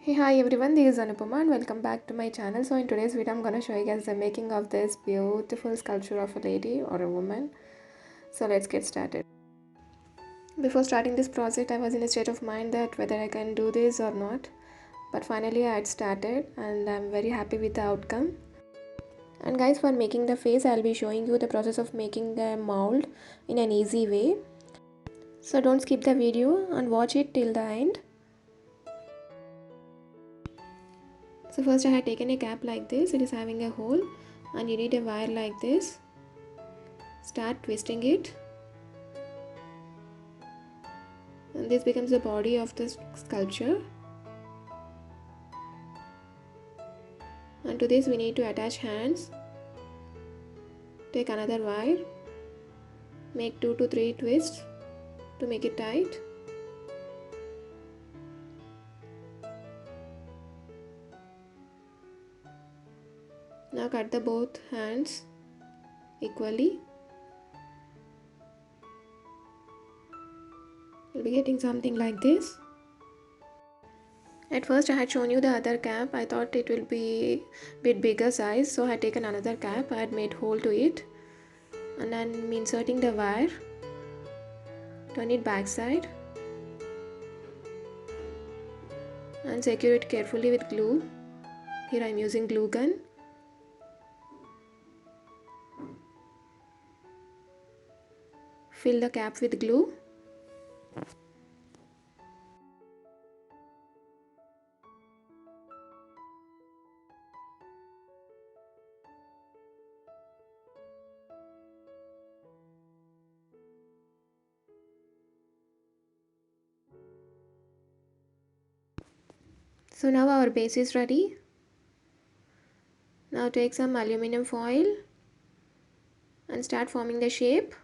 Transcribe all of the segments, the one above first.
Hey, hi everyone, this is Anupama and welcome back to my channel. So in today's video, I'm going to show you guys the making of this beautiful sculpture of a lady or a woman. So let's get started. Before starting this project, I was in a state of mind that whether I can do this or not. But finally I had started and I'm very happy with the outcome. And guys, for making the face, I'll be showing you the process of making a mold in an easy way. So don't skip the video and watch it till the end. So first I had taken a cap like this, it is having a hole and you need a wire like this. Start twisting it and this becomes the body of the sculpture. And to this we need to attach hands. Take another wire, make 2 to 3 twists to make it tight. Now cut the both hands equally. You'll be getting something like this. At first I had shown you the other cap. I thought it will be a bit bigger size, so I had taken another cap. I had made hole to it and I'm inserting the wire. Turn it backside and secure it carefully with glue. Here I am using glue gun. Fill the cap with glue. So now our base is ready. Now take some aluminum foil and start forming the shape.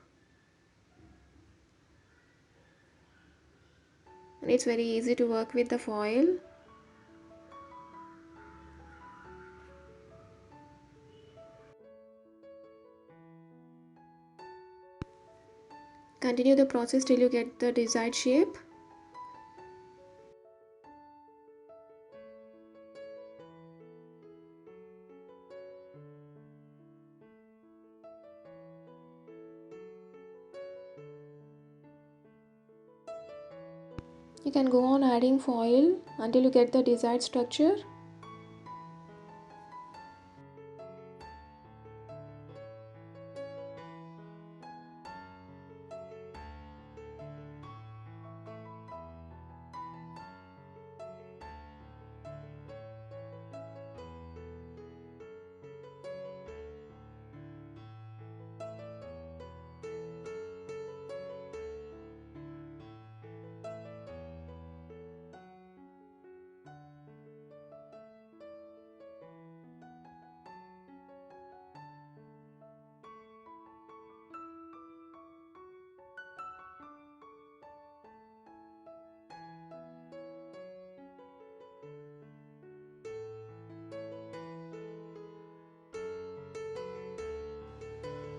And it's very easy to work with the foil. Continue the process till you get the desired shape. You can go on adding foil until you get the desired structure.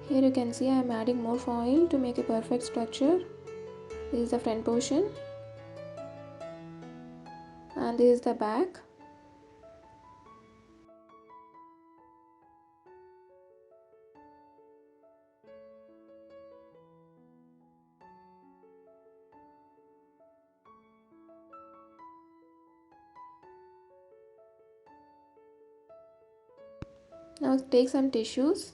Here you can see I am adding more foil to make a perfect structure. This is the front portion and this is the back. Now take some tissues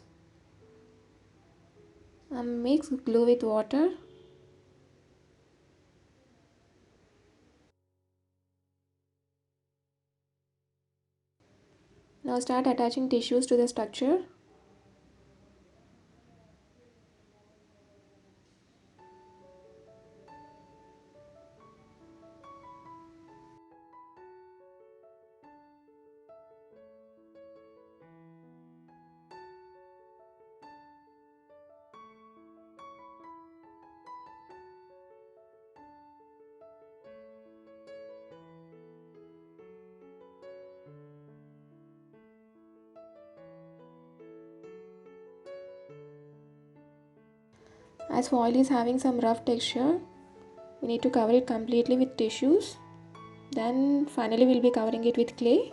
and mix glue with water. Now start attaching tissues to the structure. As foil is having some rough texture, we need to cover it completely with tissues. Then finally we'll be covering it with clay.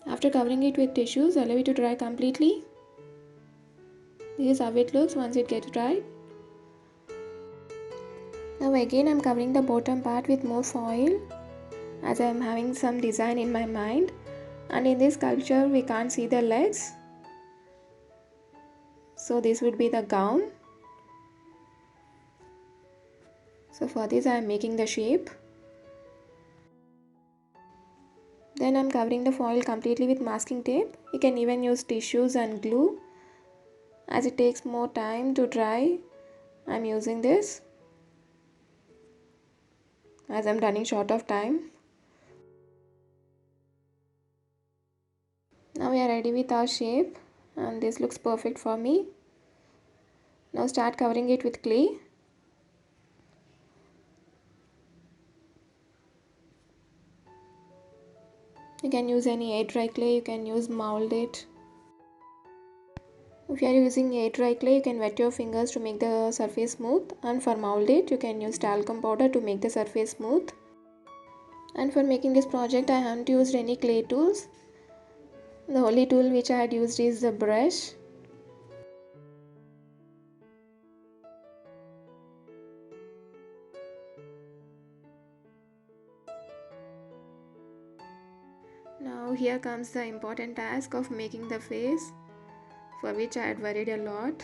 After covering it with tissues, allow it to dry completely. This is how it looks once it gets dried. Now again I'm covering the bottom part with more foil, as I am having some design in my mind, and in this sculpture we can't see the legs, so this would be the gown. So for this I am making the shape. Then I am covering the foil completely with masking tape. You can even use tissues and glue. As it takes more time to dry, I am using this, as I am running short of time. Now we are ready with our shape, and this looks perfect for me. Now start covering it with clay. You can use any air dry clay, you can use mold it. If you are using air dry clay, you can wet your fingers to make the surface smooth, and for mold it, you can use talcum powder to make the surface smooth. And for making this project, I haven't used any clay tools. The only tool which I had used is the brush. Now here comes the important task of making the face, for which I had worried a lot.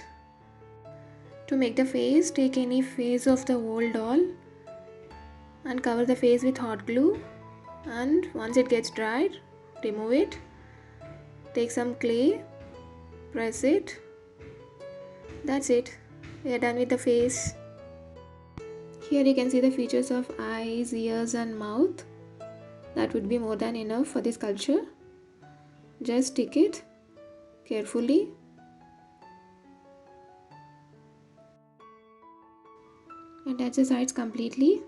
To make the face, take any face of the old doll and cover the face with hot glue, and once it gets dried, remove it. Take some clay, press it. That's it. We are done with the face. Here you can see the features of eyes, ears and mouth. That would be more than enough for this sculpture. Just stick it carefully. Attach the sides completely.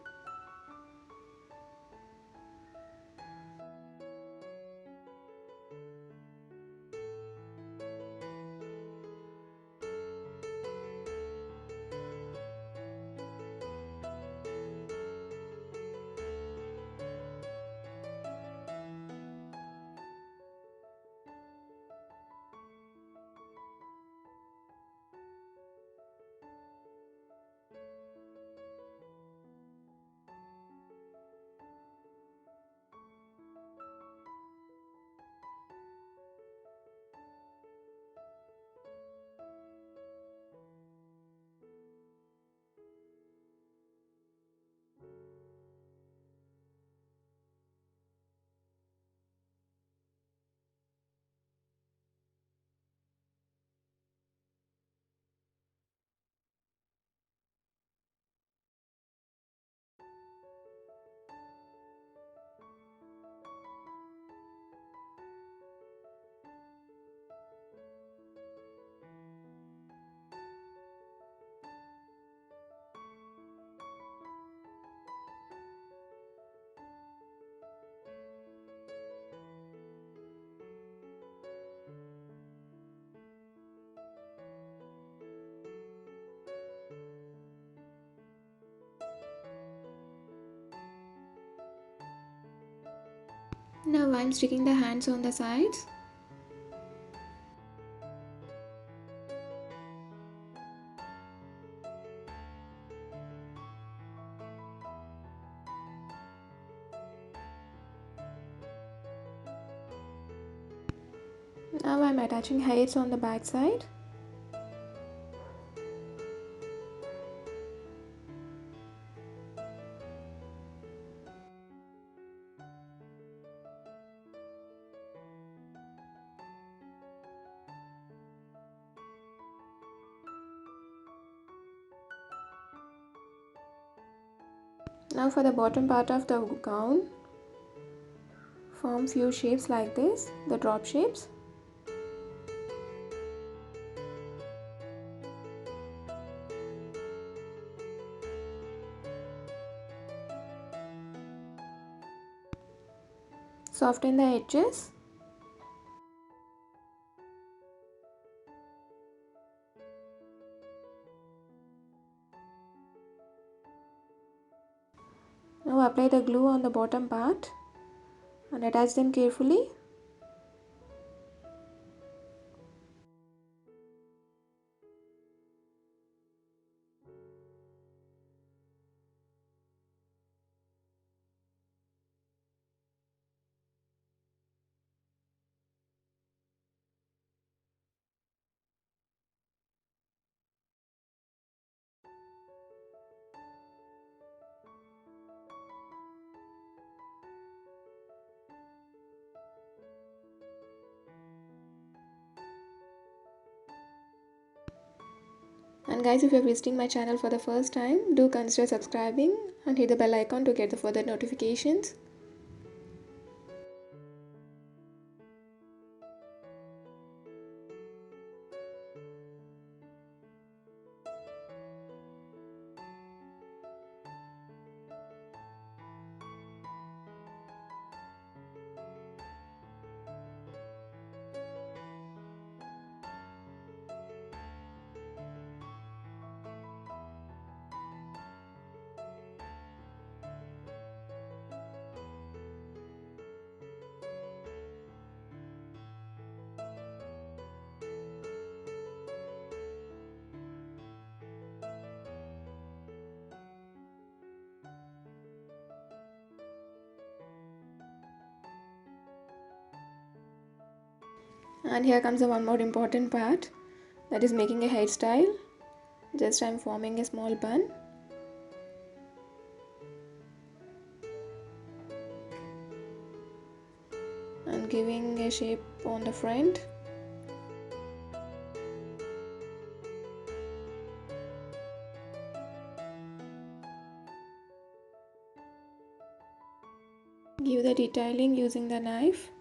Now I'm sticking the hands on the sides. Now I'm attaching hairs on the back side. Now for the bottom part of the gown, form few shapes like this, the drop shapes. Soften the edges. Now apply the glue on the bottom part and attach them carefully. And guys, if you're visiting my channel for the first time, do consider subscribing and hit the bell icon to get the further notifications. And here comes the one more important part, that is making a hairstyle. Just I'm forming a small bun. And giving a shape on the front. Give the detailing using the knife.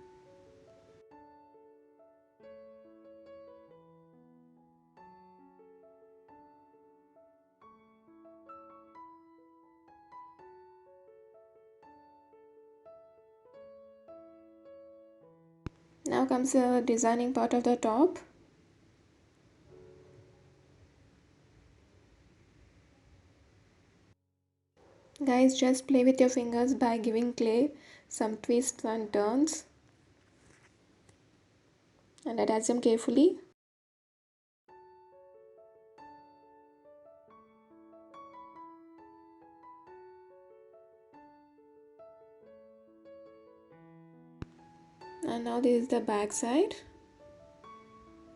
Now comes the designing part of the top. Guys, just play with your fingers by giving clay some twists and turns and attach them carefully. And now this is the back side,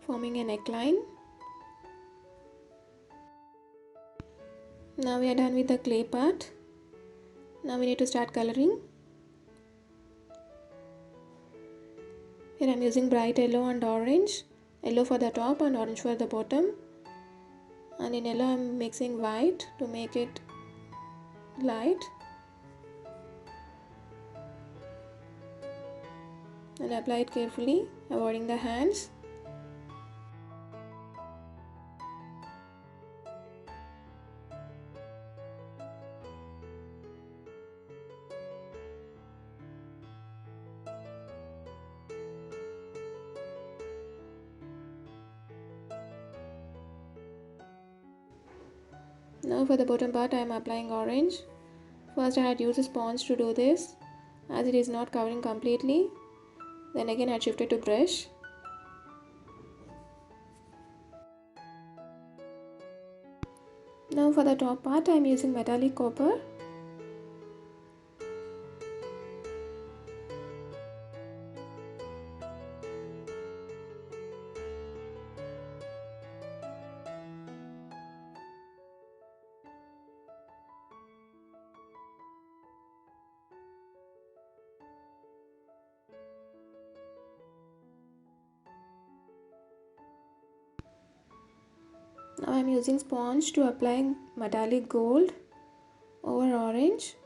forming a neckline. Now we are done with the clay part. Now we need to start coloring. Here I am using bright yellow and orange. Yellow for the top and orange for the bottom. And in yellow I am mixing white to make it light. And apply it carefully, avoiding the hands. Now for the bottom part I am applying orange. First I had used a sponge to do this, as it is not covering completely. Then again I had shifted to brush. Now for the top part I am using metallic copper. Now I am using sponge to apply metallic gold over orange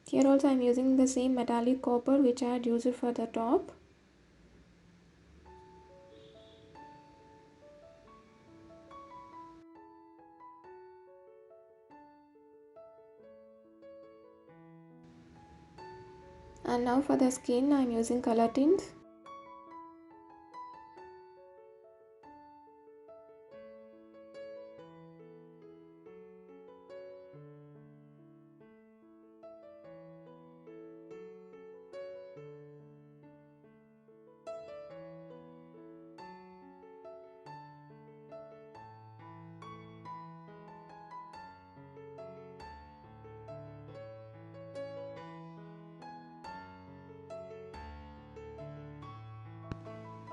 Here also I am using the same metallic copper which I had used for the top. And now for the skin I am using color tint.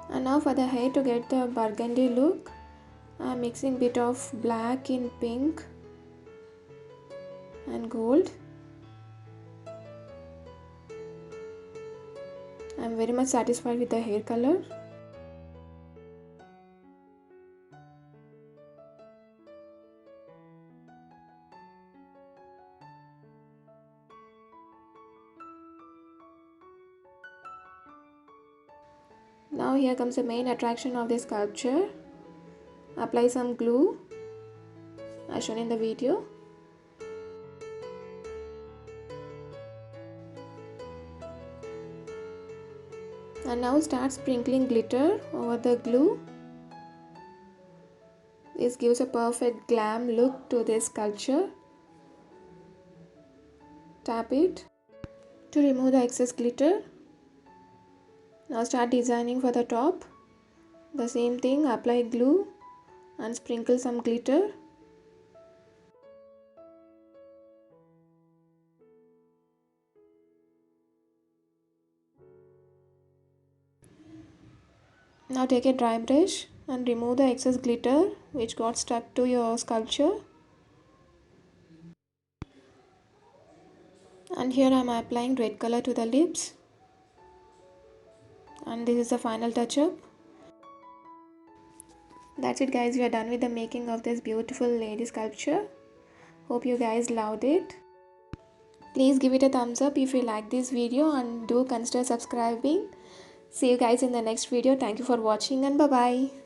And now for the hair, to get the burgundy look, I am mixing bit of black in pink and gold. I am very much satisfied with the hair color. Now here comes the main attraction of this sculpture. Apply some glue as shown in the video. And now start sprinkling glitter over the glue. This gives a perfect glam look to this sculpture. Tap it to remove the excess glitter. Now start designing for the top. The same thing, apply glue and sprinkle some glitter. Now take a dry brush and remove the excess glitter which got stuck to your sculpture. And here I am applying red color to the lips. And this is the final touch-up. That's it guys, we are done with the making of this beautiful lady sculpture. Hope you guys loved it. Please give it a thumbs up if you like this video and do consider subscribing. See you guys in the next video. Thank you for watching and bye bye.